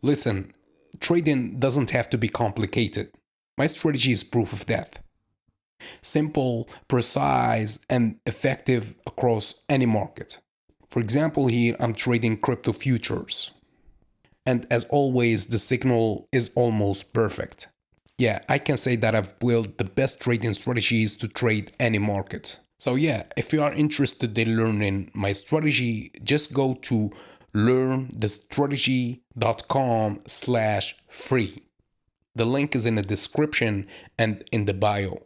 Listen, trading doesn't have to be complicated. My strategy is proof of that. Simple, precise, and effective across any market. For example, here I'm trading crypto futures. And as always, the signal is almost perfect. Yeah, I can say that I've built the best trading strategies to trade any market. So yeah, if you are interested in learning my strategy, just go to learnthestrategy.com/free. The link is in the description and in the bio.